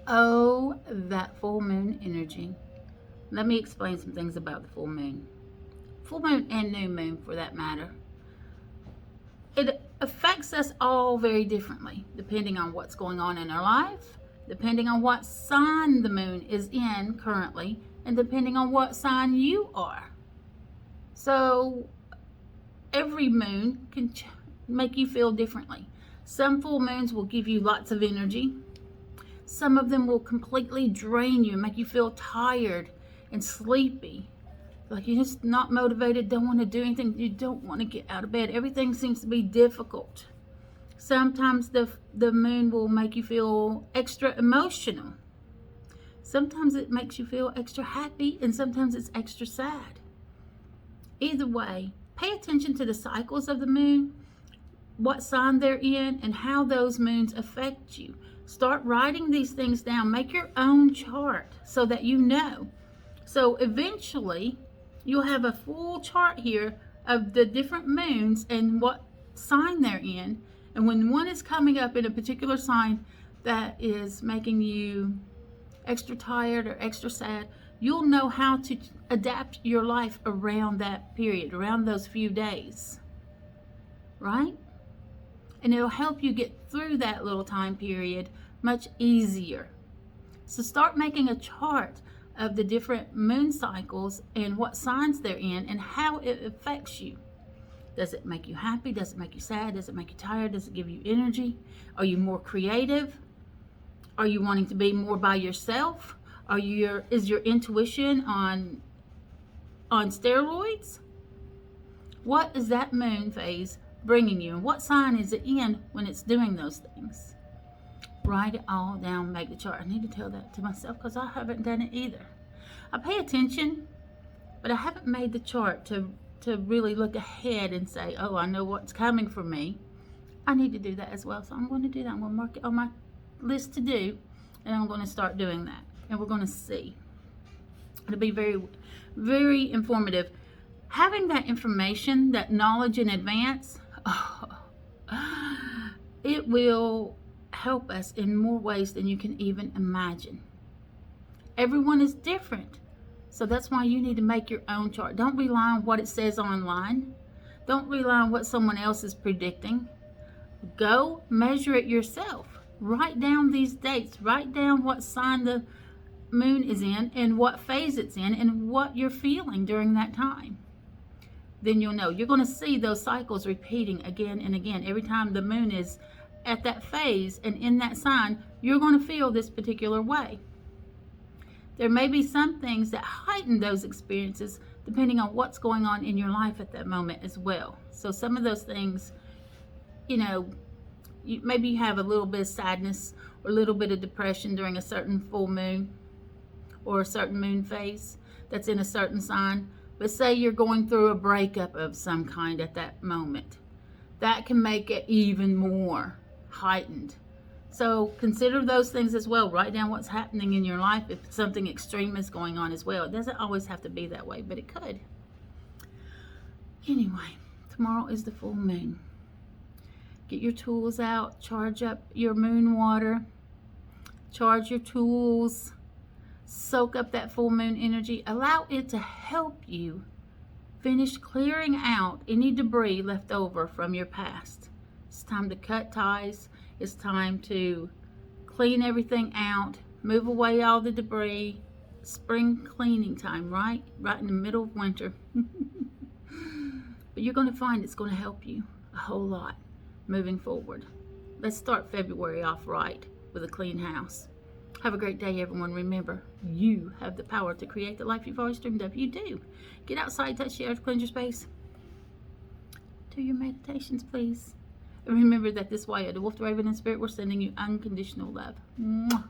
Oh, that full moon energy. Let me explain some things about the full moon. Full moon and new moon, for that matter. It affects us all very differently, depending on what's going on in our life, depending on what sign the moon is in currently, and depending on what sign you are. So, every moon can make you feel differently. Some full moons will give you lots of energy. Some of them will completely drain you and make you feel tired and sleepy. Like you're just not motivated, don't want to do anything, you don't want to get out of bed. Everything seems to be difficult. Sometimes the moon will make you feel extra emotional. Sometimes it makes you feel extra happy, and sometimes it's extra sad. Either way, pay attention to the cycles of the moon, what sign they're in, and how those moons affect you. Start writing these things down. Make your own chart so that you know. So eventually, you'll have a full chart here of the different moons and what sign they're in. And when one is coming up in a particular sign that is making you extra tired or extra sad, you'll know how to adapt your life around that period, around those few days, right? And it'll help you get through that little time period much easier. So start making a chart of the different moon cycles and what signs they're in and how it affects you. Does it make you happy? Does it make you sad? Does it make you tired? Does it give you energy? Are you more creative? Are you wanting to be more by yourself? Is your intuition on steroids? What is that moon phase bringing you, and what sign is it in when it's doing those things? Write it all down, make the chart. I need to tell that to myself because I haven't done it either. I pay attention, but I haven't made the chart to really look ahead and say, oh, I know what's coming for me. I need to do that as well, so I'm going to do that. I'm going to mark it on my list to do, and I'm going to start doing that, and we're going to see. It'll be very, very informative. Having that information, that knowledge in advance, it will help us in more ways than you can even imagine. Everyone is different, so that's why you need to make your own chart. Don't rely on what it says online. Don't rely on what someone else is predicting. Go measure it yourself. Write down these dates. Write down what sign the moon is in and what phase it's in and what you're feeling during that time. Then you'll know. You're going to see those cycles repeating again and again. Every time the moon is at that phase and in that sign, you're going to feel this particular way. There may be some things that heighten those experiences depending on what's going on in your life at that moment as well. So some of those things, maybe you have a little bit of sadness or a little bit of depression during a certain full moon or a certain moon phase that's in a certain sign. But say you're going through a breakup of some kind at that moment. That can make it even more heightened. So consider those things as well. Write down what's happening in your life if something extreme is going on as well. It doesn't always have to be that way, but it could. Anyway, tomorrow is the full moon. Get your tools out, charge up your moon water, charge your tools, soak up that full moon energy. Allow it to help you finish clearing out any debris left over from your past. It's time to cut ties. It's time to clean everything out, move away all the debris. Spring cleaning time, right? Right in the middle of winter. But you're going to find it's going to help you a whole lot moving forward. Let's start February off right with a clean house. Have a great day, everyone. Remember, you have the power to create the life you've always dreamed of. You do. Get outside, touch the earth, cleanse your space. Do your meditations, please. And remember that this way, the Wolf, the Raven, and Spirit, we're sending you unconditional love. Mwah.